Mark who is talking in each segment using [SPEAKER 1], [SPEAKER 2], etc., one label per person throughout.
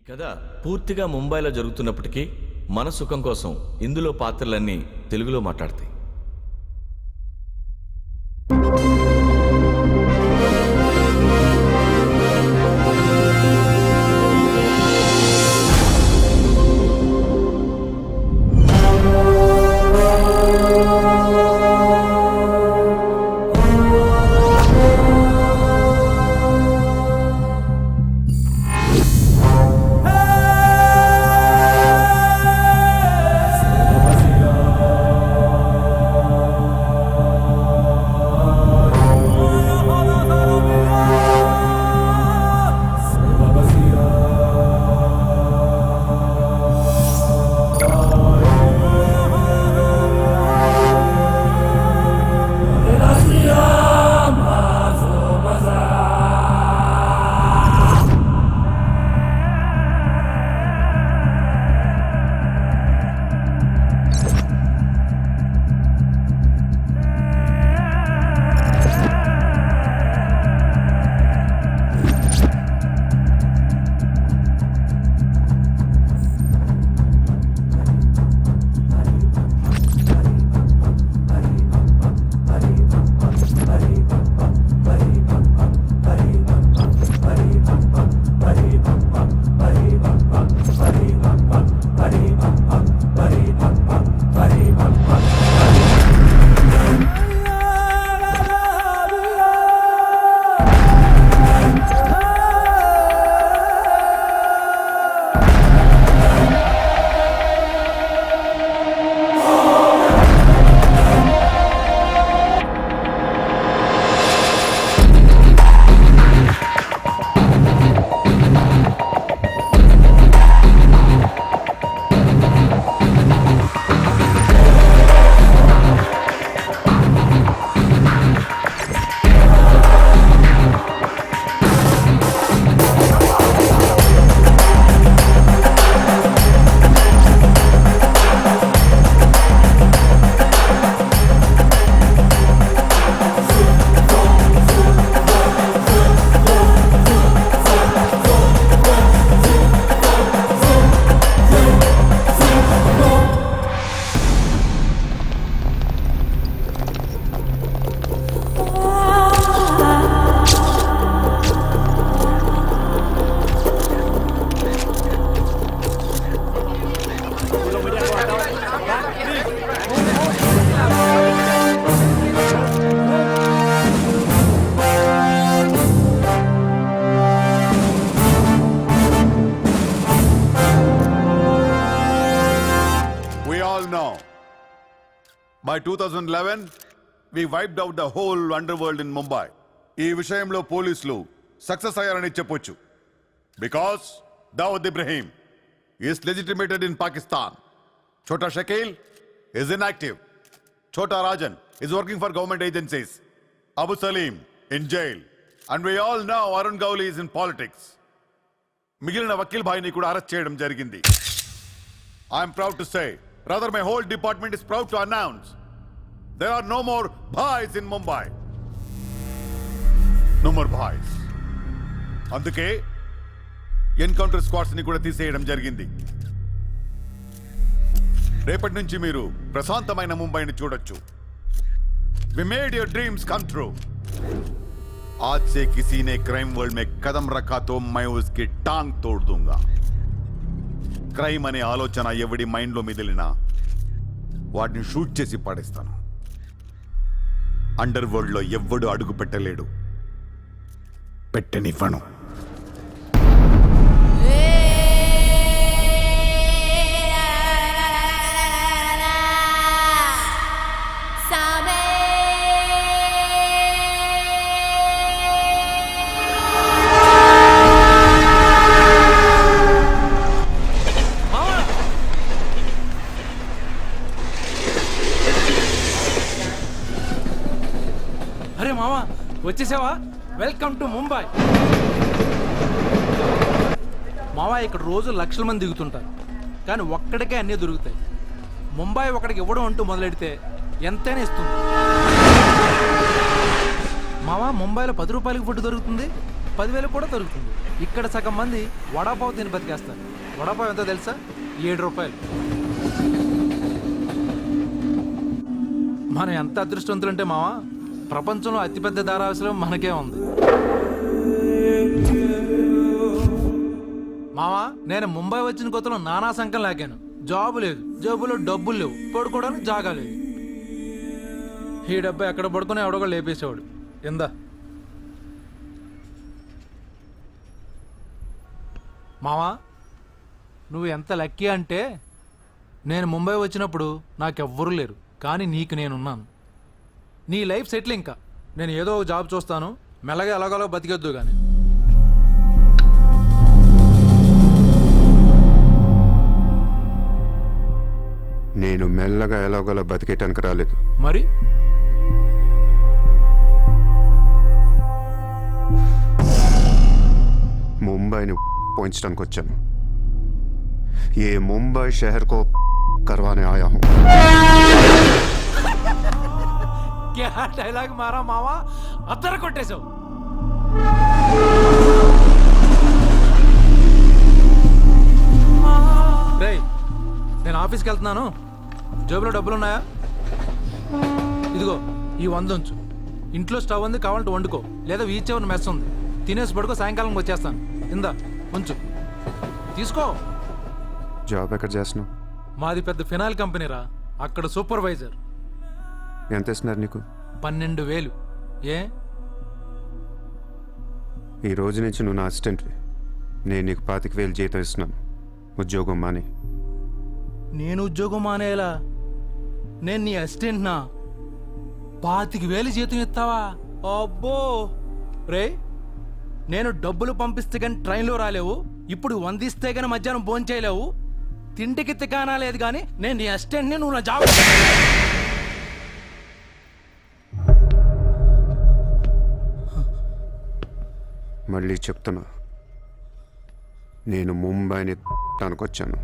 [SPEAKER 1] కథ పూర్తిగా ముంబైలో జరుగుతున్నప్పటికీ మన సుఖం కోసం ఇందులో పాత్రలన్నీ తెలుగులో మాట్లాడతాయి.
[SPEAKER 2] By 2011, we wiped out the whole underworld in Mumbai. ఈ విషయంలో పోలీసులు సక్సెస్ అయ్యారని చెప్పొచ్చు. Because Dawood Ibrahim is legitimated in Pakistan. Chota Shakil is inactive. Chota Rajan is working for government agencies. Abu Salim in jail. And we all know Arun Gowli is in politics. మిగిలిన వకీల్ భాయ్ని కూడా arrest చేయడం జరిగింది. I am proud to say, rather my whole department is proud to announce, there are no more bhais in Mumbai. No more bhais. అందుకే encounter squads ని కూడా తీసేయడం జరిగింది. రేపటి నుంచి మీరు ప్రశాంతమైన ముంబైని చూడొచ్చు. We made your dreams come true. आज से किसी ने क्राइम वर्ल्ड में कदम रखा तो मैं उसकी टांग तोड़ दूंगा. క్రైమ్ అనే ఆలోచన ఎవడి మైండ్లో మిదిలినా వాడిని షూట్ చేసి పడేస్తాను. అండర్ వరల్డ్ లో ఎవ్వడు అడుగు పెట్టలేడు, పెట్టనివ్వను.
[SPEAKER 3] అరే మామా వచ్చేసావా? Welcome to Mumbai. మావా ఇక్కడ రోజు లక్షల మంది దిగుతుంటారు, కానీ ఒక్కడికే అన్నీ దొరుకుతాయి. ముంబై ఒకడికి ఇవ్వడం అంటూ మొదలెడితే ఎంతైనా ఇస్తుంది. మావా ముంబైలో 10 రూపాయలకి ఫుడ్ దొరుకుతుంది, 10,000 కూడా దొరుకుతుంది. ఇక్కడ సగం మంది వడాపావు తిని బతికేస్తారు. వడాపావు ఎంతో తెలుసా? 7 రూపాయలు. మనం ఎంత అదృష్టవంతులంటే మావా, ప్రపంచంలో అతిపెద్ద ధారావాసం మనకే ఉంది. మావా, నేను ముంబై వచ్చిన కొత్తలో నానా సంకం లాగాను. జాబు లేదు, జేబులో డబ్బులు లేవు, పడుకోవడానికి జాగా లేదు. ఈ డబ్బా ఎక్కడ పడుకుని ఎవడో లేపేసేవాడు. ఎందా మావా, నువ్వు ఎంత లక్కీ అంటే, నేను ముంబై వచ్చినప్పుడు నాకెవ్వరూ లేరు, కానీ నీకు నేనున్నాను. నీ లైఫ్ సెటిల్. ఇంకా నేను ఏదో ఒక జాబ్ చూస్తాను, మెల్లగా ఎలాగోలా బతికొద్దు కానీ.
[SPEAKER 4] నేను మెల్లగా ఎలాగోలా బతికేటానికి రాలేదు.
[SPEAKER 3] మరి
[SPEAKER 4] ముంబైని పోయించడానికి వచ్చాను. ఏ ముంబై షహర్ కో करवाने आया हूं.
[SPEAKER 3] క్యా డైలాగ్ మారా మావా, అద్దర కొట్టేశావు. రేయ్, నేను ఆఫీస్కి వెళ్తున్నాను. జేబులో డబ్బులున్నాయా? ఇదిగో ఈ 100 ఉంచు. ఇంట్లో స్టవ్ ఉంది, కావాలంటే వండుకో, లేదా వీచేవన్న మెస్ ఉంది, తినేసి పడుకో, సాయంకాలం వచ్చేస్తాను. ఇందా ఉంచు, తీసుకో.
[SPEAKER 4] జాబ్ ఎక్కడ చేస్తున్నావు?
[SPEAKER 3] మాది పెద్ద ఫినాయిల్ కంపెనీరా, అక్కడ సూపర్వైజర్.
[SPEAKER 4] ఎంత ఇస్తున్నారు నీకు?
[SPEAKER 3] 12,000. ఏ?
[SPEAKER 4] ఈ రోజు నుంచి నువ్వు నా అసిస్టెంట్వి. నేను నీకు 25,000 జీతం ఇస్తున్నాను. ఉద్యోగం మాని.
[SPEAKER 3] నేను ఉద్యోగం మానేలా? నేను నీ అసిస్టెంట్నా? 25,000 జీతం ఇస్తావా? అబ్బో రే, నేను డబ్బులు పంపిస్తే కానీ ట్రైన్లో రాలేవు, ఇప్పుడు 100 ఇస్తే కానీ మధ్యాహ్నం భోజనం చేయలేవు, తిండికి తికానా లేదు, కానీ నేను నీ అసిస్టెంట్ని, నువ్వు నా జాబ్.
[SPEAKER 4] మళ్ళీ చెప్తున్నా, నేను ముంబైని వచ్చాను.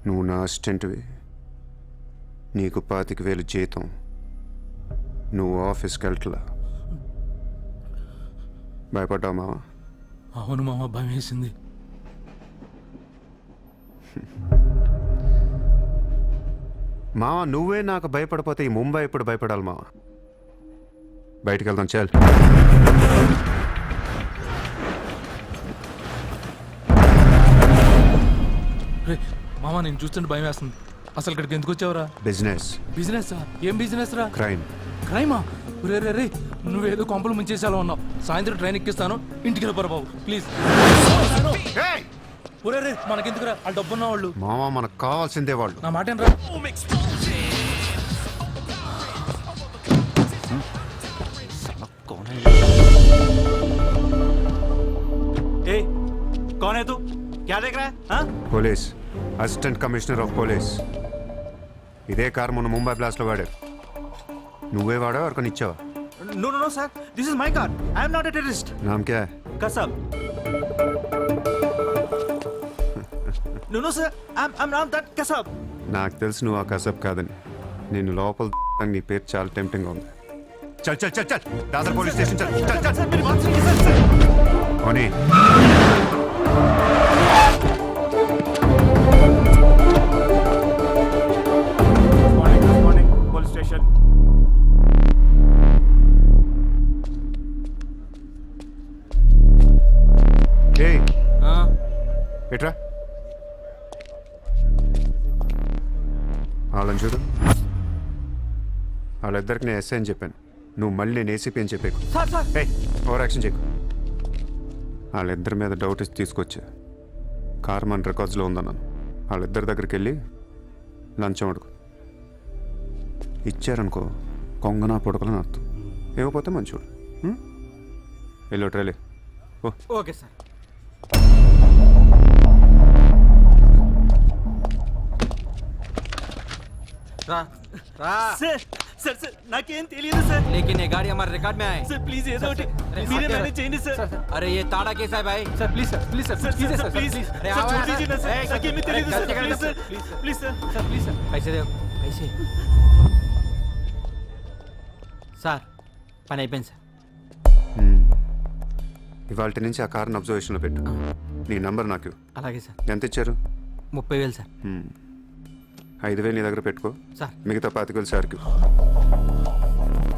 [SPEAKER 4] నువ్వు నా అసిస్టెంట్వి. నీకు 25,000 జీతం. నువ్వు ఆఫీస్కి వెళ్ళట్లా. భయపడ్డావు మావా?
[SPEAKER 3] అవును మామ, భయం వేసింది.
[SPEAKER 4] మావా, నువ్వే నాకు భయపడిపోతే ఈ ముంబై ఎప్పుడు భయపడాలి మావా? బయటికి వెళ్దాం, చాలు.
[SPEAKER 3] రే మామ, నేను చూస్తుంటే భయం వేస్తుంది. అసలు ఇక్కడికి ఎందుకు వచ్చావురా?
[SPEAKER 4] బిజినెస్.
[SPEAKER 3] బిజినెస్? ఏం బిజినెస్ రా?
[SPEAKER 4] క్రైమ్.
[SPEAKER 3] క్రైమా? రే రే రే, నువ్వేదో కొంపలు ముంచేసేలా ఉన్నావు. సాయంత్రం ట్రైన్ ఎక్కిస్తాను, ఇంటికి వెళ్ళిపోరా బాబు ప్లీజ్. ఒరే రే, మనకెందుకురా ఆ డబ్బున్న వాళ్ళు?
[SPEAKER 4] మావా, మనకు కావాల్సిందే వాళ్ళు.
[SPEAKER 3] నా మాట రా.
[SPEAKER 5] ए, कौन है तू? क्या देख रहा है? हाँ?
[SPEAKER 4] Police, assistant commissioner of police. ఇదే కారు మొన్న ముంబై బ్లాస్ట్లో వాడారు. నువ్వే వాడావు, ఎవరికొని ఇచ్చావా?
[SPEAKER 5] No, no, no, sir. This is my car. I am not a terrorist.
[SPEAKER 4] నామ్ క్యా?
[SPEAKER 5] Kasab. No, no, sir. I'm not that Kasab.
[SPEAKER 4] నాకు తెలుసు నువ్వు ఆ కసబ్ కాదని. నేను లోపల నీ పేరు చాలా టెంప్టింగ్ ఉంది. చల్ చల్ చల్ చల్, దాదర్ పోలీస్ స్టేషన్ చల్. చల్ చల్.
[SPEAKER 5] Sir, मेरी बात सुनिए, sir.
[SPEAKER 4] ఓనీ.
[SPEAKER 5] Good morning, police station.
[SPEAKER 4] ఏయ్, ఎట్రా వాళ్ళని చూడు. వాళ్ళిద్దరికి నేను ఎస్ఐ అని చెప్పాను. నువ్వు మళ్ళీ నేను ఏసీపీ అని చెప్పాకు.
[SPEAKER 5] Sir, sir.
[SPEAKER 4] ఏయ్, ఓవర్ యాక్షన్ చేయకు. వాళ్ళిద్దరి మీద డౌట్ ఇచ్చి తీసుకొచ్చా. కార్ మన రికార్డ్స్లో ఉందన్నాను. వాళ్ళిద్దరి దగ్గరికి వెళ్ళి లంచం అడుగు. ఇచ్చారనుకో, కొంగనా పొడకలని అర్థం. ఇవ్వకపోతే మంచివాడు. వెళ్ళి ట్రైలే. ఓ
[SPEAKER 5] Okay, sir.
[SPEAKER 6] రా రా
[SPEAKER 5] Sir, sir, sir. నాకేం తెలియదు సార్.
[SPEAKER 6] लेकिन ये गाड़ी हमारे रिकॉर्ड में आए
[SPEAKER 5] సార్ ప్లీజ్ ఏదో ఒకటి
[SPEAKER 6] अरे,
[SPEAKER 5] మీరే
[SPEAKER 6] सर,
[SPEAKER 5] మేనేజ్ చేయండి సార్.
[SPEAKER 6] अरे ये ताड़ा कैसा है भाई?
[SPEAKER 3] Sir please sir, please sir,
[SPEAKER 5] sir
[SPEAKER 3] please sir,
[SPEAKER 5] please
[SPEAKER 3] please.
[SPEAKER 6] अरे
[SPEAKER 5] సార్
[SPEAKER 6] आओ
[SPEAKER 5] छोड़
[SPEAKER 6] यार,
[SPEAKER 5] दीजिए ना सर.
[SPEAKER 6] ए,
[SPEAKER 5] నాకేమీ
[SPEAKER 6] अरे,
[SPEAKER 5] తెలియదు సార్.
[SPEAKER 6] गलती कर
[SPEAKER 5] please sir,
[SPEAKER 6] please
[SPEAKER 5] please sir.
[SPEAKER 3] Sir please sir.
[SPEAKER 6] पैसे दे पैसे సార్ పని అయిపోయింది సార్.
[SPEAKER 4] ఇవాళ నుంచి ఆ కార్ని అబ్జర్వేషన్లో పెట్టు. నీ నంబర్ నాకు ఇవ్వు.
[SPEAKER 6] అలాగే సార్.
[SPEAKER 4] ఎంత ఇచ్చారు?
[SPEAKER 6] 30,000 సార్.
[SPEAKER 4] 5,000 నీ దగ్గర పెట్టుకో.
[SPEAKER 6] సార్.
[SPEAKER 4] మిగతా 25,000 సార్కి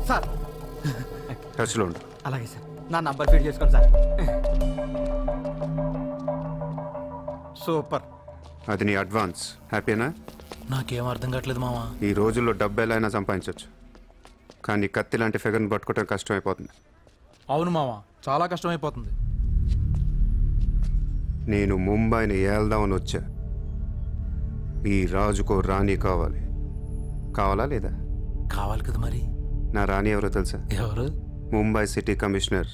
[SPEAKER 6] సార్
[SPEAKER 4] టచ్లో ఉండు.
[SPEAKER 6] అలాగే సార్. నా నంబర్ ఫీడ్ చేసుకోండి సార్. సూపర్.
[SPEAKER 4] అది నీ అడ్వాన్స్. హ్యాపీనా?
[SPEAKER 3] నాకేం అర్థం కావట్లేదు మావా.
[SPEAKER 4] ఈ రోజుల్లో డబ్బు ఎలా అయినా సంపాదించవచ్చు, కానీ కత్తి లాంటి ఫిగర్ని పట్టుకోవడం కష్టమైపోతుంది.
[SPEAKER 3] అవును మావా, చాలా కష్టమైపోతుంది.
[SPEAKER 4] నేను ముంబైని ఏల్దామని వచ్చా. ఈ రాజుకో రాణి కావాలి. కావాలా లేదా?
[SPEAKER 3] కావాలి కదా మరి.
[SPEAKER 4] నా రాణి ఎవరో తెలుసా?
[SPEAKER 3] ఎవరు?
[SPEAKER 4] ముంబై సిటీ కమిషనర్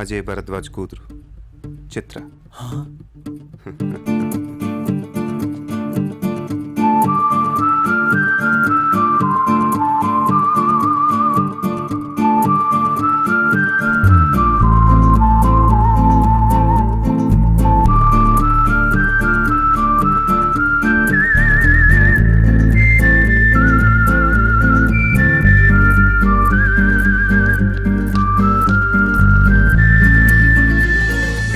[SPEAKER 4] అజయ్ భరద్వాజ్ కూతురు చిత్ర.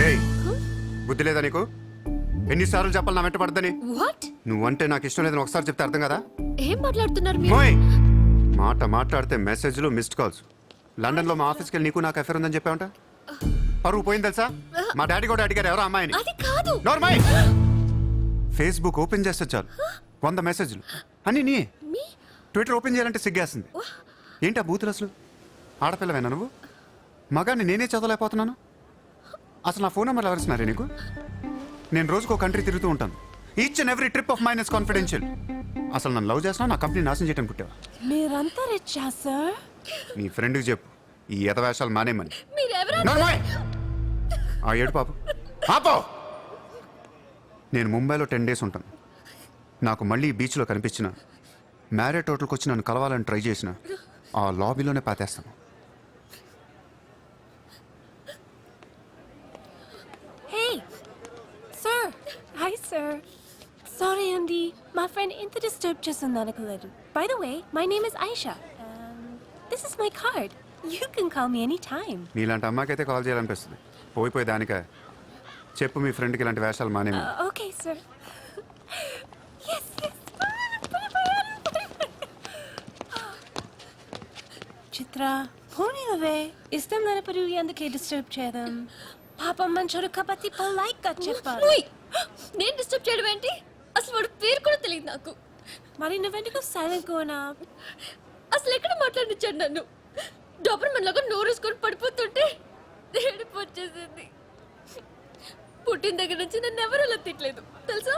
[SPEAKER 4] ఏయ్, బుద్ధి లేదా నీకు? ఎన్నిసార్లు చెప్పాలి నా వెంట పడద్దని?
[SPEAKER 7] వాట్?
[SPEAKER 4] నువ్వంటే నాకు ఇష్టం లేదని ఒకసారి చెప్తే అర్థం కదా?
[SPEAKER 7] ఏం మాట్లాడుతున్నారు మీరు?
[SPEAKER 4] మోయ్, మాట మాట్లాడితే మెసేజ్లు మిస్డ్ కాల్స్. లండన్లో మా ఆఫీస్కి వెళ్ళి నీకు నాకు అఫేర్ ఉందని చెప్పావంట. పరువు పోయింది తెలుసా? మా డాడీ కూడా అడిగారు ఎవరో అమ్మాయిని.
[SPEAKER 7] అది కాదు.
[SPEAKER 4] నార్మల్ ఫేస్బుక్ ఓపెన్ చేస్తే చాలు 100 మెసేజ్లు అన్నీ నీ. ట్విట్టర్ ఓపెన్ చేయాలంటే సిగ్గేస్తుంది. ఏంటి ఆ బూతులు అసలు? ఆడపిల్లవేనా నువ్వు? మగాన్ని నేనే చదవలేకపోతున్నాను. అసలు నా ఫోన్ నెంబర్ ఎవరిస్తున్నారే నీకు? నేను రోజుకో కంట్రీ తిరుగుతూ ఉంటాను. Each and every trip of mine is confidential. అసలు నన్ను లవ్ చేస్తున్నా, నా కంపెనీ నాశనం చేయడం పుట్టావా?
[SPEAKER 7] మీరంతా రిచ్చా సార్?
[SPEAKER 4] నీ ఫ్రెండ్కి చెప్పు ఈ యథవేషాలు మానేమని.
[SPEAKER 7] మీరెవరు?
[SPEAKER 4] నార్మల్ ఆ ఏడు పాప పాపో. నేను ముంబైలో 10 days ఉంటాను. నాకు మళ్ళీ ఈ బీచ్లో కనిపించిన, మ్యారేట్ హోటల్కి వచ్చి నన్ను కలవాలని ట్రై చేసిన, ఆ లాబీలోనే పాతేస్తాను.
[SPEAKER 7] Hey, sir. Hi, sir. Sorry, Andy. My friend ఇంత డిస్టర్బ్ చేస్తుంది అనుకోలేదు. By the way, my name is Aisha. This is my card. You can call me anytime.
[SPEAKER 4] నీలాంటి అమ్మాయికైతే కాల్ చేయాలనిపిస్తుంది. పోయిపోయి దానిక చెప్పు మీ ఫ్రెండ్కి ఇలాంటి వేషాలు మానేమి.
[SPEAKER 7] Okay, sir. Yes, yes. చిత్ర, పోనీవే. ఇష్టం లేనప్పుడు ఎందుకే డిస్టర్బ్ చేయడం? పాపం మంచోడు కాబట్టి polite గా చెప్పాలి.
[SPEAKER 8] నేను డిస్టర్బ్ చేయడం ఏంటి? అసలు వాడు పేరు కూడా తెలియదు నాకు.
[SPEAKER 7] మరి నువ్వెందుకు సైలెంట్ కోనా?
[SPEAKER 8] అసలు ఎక్కడ మాట్లాడించాడు నన్ను? డాబర్మన్ లాగా నోరేసుకొని పడిపోతుంటే ఏడుపు వచ్చేసింది. పుట్టిన దగ్గర నుంచి నన్ను ఎవరు అలా తిట్టలేదు తెలుసా?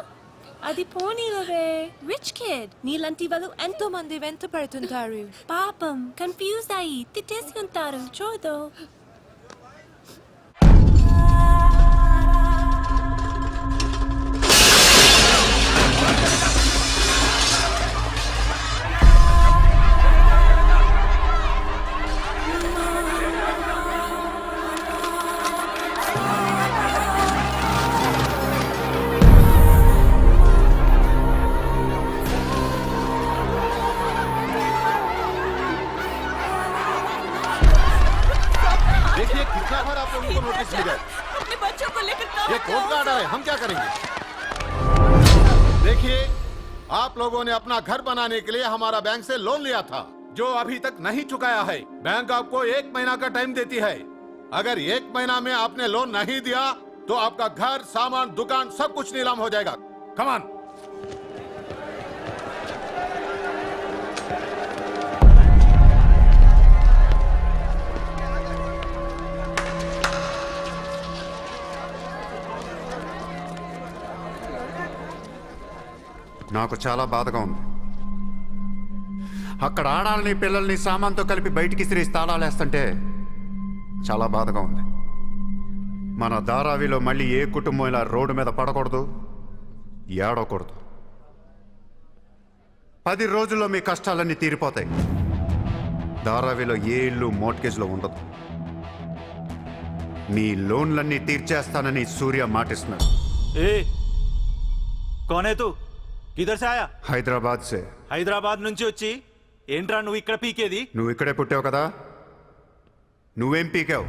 [SPEAKER 7] అది పోనీవే. రిచ్ కిడ్ నీలాంటి వాళ్ళు ఎంతో మంది వెంట పడుతుంటారు. పాపం కన్ఫ్యూజ్ అయ్యి తిట్టేసుకుంటారు. చూడు.
[SPEAKER 2] देखिए कितना बार आप लोगों को नोटिस मिला है।
[SPEAKER 8] अपने बच्चों को लेकर
[SPEAKER 2] ये कोर्ट का ऑर्डर है, हम क्या करेंगे? देखिए, आप लोगों ने अपना घर बनाने के लिए हमारा बैंक से लोन लिया था, जो अभी तक नहीं चुकाया है। बैंक आपको 1 महीना का टाइम देती है। अगर 1 महीना में आपने लोन नहीं दिया तो आपका घर, सामान, दुकान सब कुछ नीलाम हो जाएगा। Come on.
[SPEAKER 4] నాకు చాలా బాధగా ఉంది. అక్కడ ఆడాలని పిల్లల్ని సామాన్తో కలిపి బయటికి సిరేసి తాళాలేస్తుంటే చాలా బాధగా ఉంది. మన ధారావిలో మళ్ళీ ఏ కుటుంబం ఇలా రోడ్డు మీద పడకూడదు, ఏడవకూడదు. 10 రోజుల్లో మీ కష్టాలన్నీ తీరిపోతాయి. ధారావిలో ఏ ఇల్లు మోర్ట్గేజ్లో ఉండదు. మీ లోన్లన్నీ తీర్చేస్తానని సూర్య మాటిస్తున్నాడు.
[SPEAKER 5] ए कौन है तू? किधर से आया?
[SPEAKER 4] హైదరాబాద్ సే.
[SPEAKER 5] హైదరాబాద్ నుంచి వచ్చి ఏంట్రా నువ్వు ఇక్కడ పీకేది?
[SPEAKER 4] నువ్వు ఇక్కడే పుట్టావు కదా, నువ్వేం పీకావు?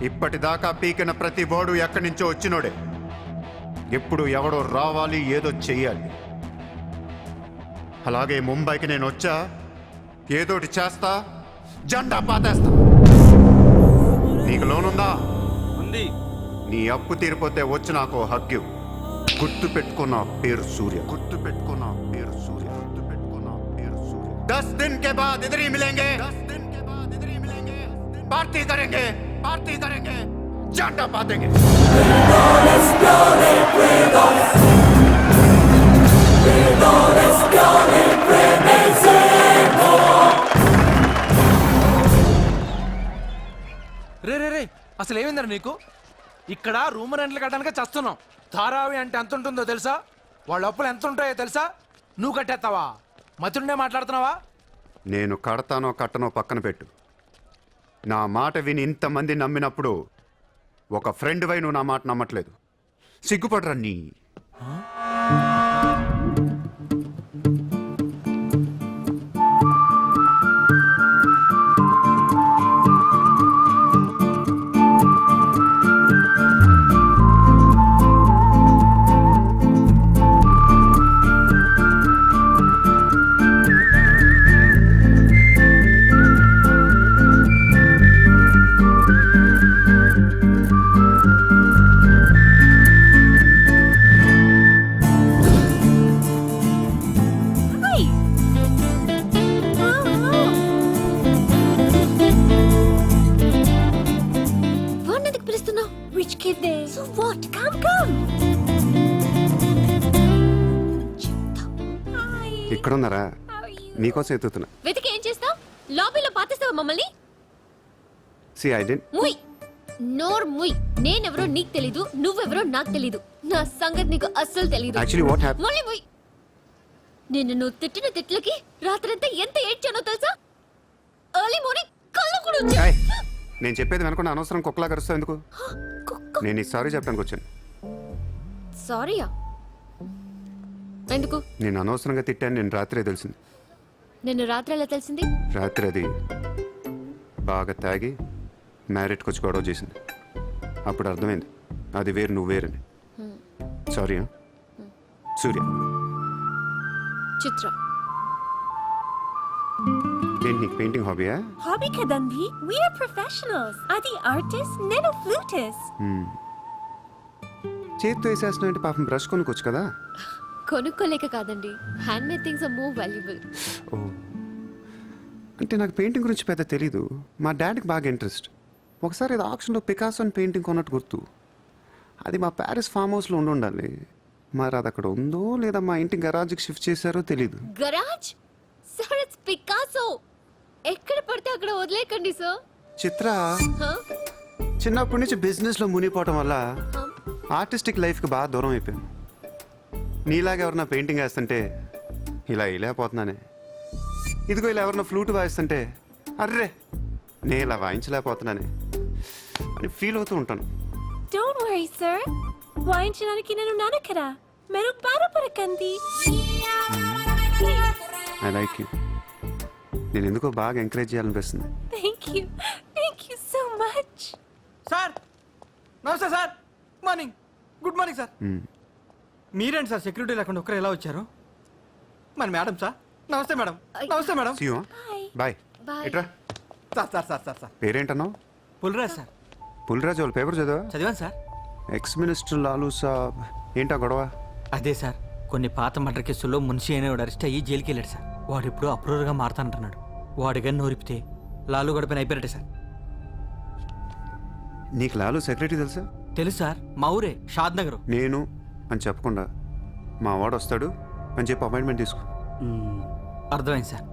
[SPEAKER 4] ఇప్పటిదాకా పీకిన ప్రతి బోర్డు ఎక్కడి నుంచో వచ్చినోడే. ఎప్పుడు ఎవడో రావాలి, ఏదో చెయ్యాలి. అలాగే ముంబైకి నేను వచ్చా, ఏదోటి చేస్తా, జెండా పాతేస్తా. నీకు లోనుందా?
[SPEAKER 5] ఉంది.
[SPEAKER 4] నీ అప్పు తీరిపోతే వచ్చి నాకు హగ్గు. గుర్తు పెట్టుకున్న పేరు సూర్య. గుర్తు పెట్టుకున్న పేరు సూర్య. గుర్తు పెట్టుకున్న పేరు సూర్య. 10 दिन के बाद इधर ही मिलेंगे. 10 दिन के बाद इधर ही मिलेंगे. पार्टी करेंगे, पार्टी करेंगे, झंडा पातेंगे.
[SPEAKER 3] రే రే రే అసలు ఏమైందిరా నీకు? ఇక్కడ రూమ్ రెంట్లు కట్టడానికి చస్తున్నాం. ధారావి అంటే ఎంత ఉంటుందో తెలుసా? వాళ్ళ అప్పులు ఎంత ఉంటాయో తెలుసా? నువ్వు కట్టేస్తావా? మతుండే మాట్లాడుతున్నావా?
[SPEAKER 4] నేను కడతానో కట్టనో పక్కన పెట్టు. నా మాట విని ఇంతమంది నమ్మినప్పుడు ఒక ఫ్రెండ్ వై నువ్వు నా మాట నమ్మట్లేదు. సిగ్గుపడరా నీ.
[SPEAKER 7] Hi.
[SPEAKER 8] వాడినెందుకు పిలుస్తున్నావు?
[SPEAKER 7] Rich kid there.
[SPEAKER 8] So what?
[SPEAKER 7] Come, come. Hi.
[SPEAKER 4] ఇక్కడున్నారా?
[SPEAKER 7] How are you?
[SPEAKER 4] నీకోసం ఎత్తుతున్నా.
[SPEAKER 8] వెతికి ఏం చేస్తావు? లాబీలో పాతిస్తావా మమ్మల్ని?
[SPEAKER 4] సి ఐ డెంట్.
[SPEAKER 8] ముయ్ నోర్ ముయ్. నేనెవరో నీకు తెలీదు, నువ్వెవరో నాకు తెలీదు. నా సంగతి నీకు అస్సలు తెలీదు.
[SPEAKER 4] Actually what happen?
[SPEAKER 8] మళ్ళీ ముయ్. నిన్ను నువ్వు తిట్టిన తిట్లకి రాత్రంతా ఎంత ఏడ్చానో తెలుసా? ఎర్లీ మార్నింగ్ కళ్ళు కూడా వచ్చాయి.
[SPEAKER 4] నేను చెప్పేది వెనకుండా అనవసరం కుక్కలా కరుస్తావు ఎందుకు?
[SPEAKER 8] కుక్క.
[SPEAKER 4] నేను ఈ సారీ చెప్పడానికి వచ్చాను.
[SPEAKER 8] సారీయా? ఎందుకు?
[SPEAKER 4] నేను అనవసరంగా తిట్టాను. నేను రాత్రే తెలిసింది.
[SPEAKER 8] నిన్ను రాత్రి ఎలా తెలిసింది?
[SPEAKER 4] రాత్రి అది బాగా తాగి మ్యారేట్కి వచ్చి గొడవ చేసింది. అప్పుడు అర్థమైంది అది వేరు, నువ్వు వేరని. సారీ. సూర్య.
[SPEAKER 8] చిత్ర.
[SPEAKER 4] ఏంటి నీకు painting హాబీయా?
[SPEAKER 7] Hobby kadandi. We are professionals. Adi artist, nenu flutist.
[SPEAKER 4] చేతితో వేసేస్తున్నావు అంటే పాపం బ్రష్ కొనుక్కోవచ్చు కదా.
[SPEAKER 8] కొనుక్కోలేక కాదండి, handmade things are more valuable.
[SPEAKER 4] Oh, అంటే నాకు పెయింటింగ్ గురించి పెద్ద తెలీదు. మా డాడీకి బాగా ఇంట్రెస్ట్. ఒకసారి ఏదో ఆక్షన్లో పికాసో అని పెయింటింగ్ కొన్నట్టు గుర్తు. అది మా ప్యారిస్ ఫామ్ హౌస్లో ఉండాలి. మరి అది అక్కడ ఉందో లేదా మా ఇంటి గరాజ్కి షిఫ్ట్ చేశారో తెలీదు.
[SPEAKER 8] గరాజ్? Sir it's Picasso. ఎక్కడ పడితే అక్కడ వదిలేకండి సార్.
[SPEAKER 4] చిత్ర చిన్నప్పటి నుంచి బిజినెస్లో మునిగిపోవటం వల్ల ఆర్టిస్టిక్ లైఫ్కి బాగా దూరం అయిపోయాను. నీలాగా ఎవరన్నా పెయింటింగ్ వేస్తుంటే ఇలా వేయలేకపోతున్నానే. ఇదిగో ఇలా ఎవరన్నా ఫ్లూట్ వాయిస్తుంటే అర్రే నేను ఇలా వాయించలేకపోతున్నానే అని ఫీల్ అవుతూ ఉంటాను.
[SPEAKER 7] Don't worry, sir. వాయించడానికి నేను నాన్న కదా. మీరు బాధపడకండి.
[SPEAKER 4] I like you. నేను ఎందుకో బాగా ఎంకరేజ్ చేయాలనిపిస్తుంది.
[SPEAKER 7] Thank you. Thank you so much.
[SPEAKER 6] Sir నమస్తే sir. Good morning. Good morning sir. మీరేంటి సార్ సెక్యూరిటీ లేకుండా ఒక్కరు ఎలా వచ్చారు? మరి మేడం సార్. నమస్తే మేడం. నమస్తే madam.
[SPEAKER 4] See you.
[SPEAKER 7] Bye.
[SPEAKER 4] Bye.
[SPEAKER 8] Bye.
[SPEAKER 4] ఎట్రా
[SPEAKER 6] sir sir sir sir sir
[SPEAKER 4] పేరేంటన్నావు?
[SPEAKER 6] పుల్రాజ్ సార్.
[SPEAKER 4] పుల్రాజు వాళ్ళ పేపర్ చదివా?
[SPEAKER 6] చదివాను sir.
[SPEAKER 4] Ex minister Lalu saab ఏంటా గొడవ?
[SPEAKER 6] అదే సార్, కొన్ని పాత మర్డర్ కేసుల్లో మున్షి అనేవాడు అరెస్ట్ అయ్యి జైలుకి వెళ్ళాడు సార్. వాడు ఇప్పుడు అప్రూవర్గా మారుతానంటున్నాడు. వాడు గన్ను నోరిపితే లాలు గడపని అయిపోయారట సార్.
[SPEAKER 4] నీకు లాలూ సెక్రటరీ తెలుసా?
[SPEAKER 6] తెలుసు సార్, మా ఊరే షాద్ నగర్.
[SPEAKER 4] నేను అని చెప్పకుండా మా వాడు వస్తాడు అని చెప్పి అపాయింట్మెంట్ తీసుకో.
[SPEAKER 6] అర్థమైంది సార్.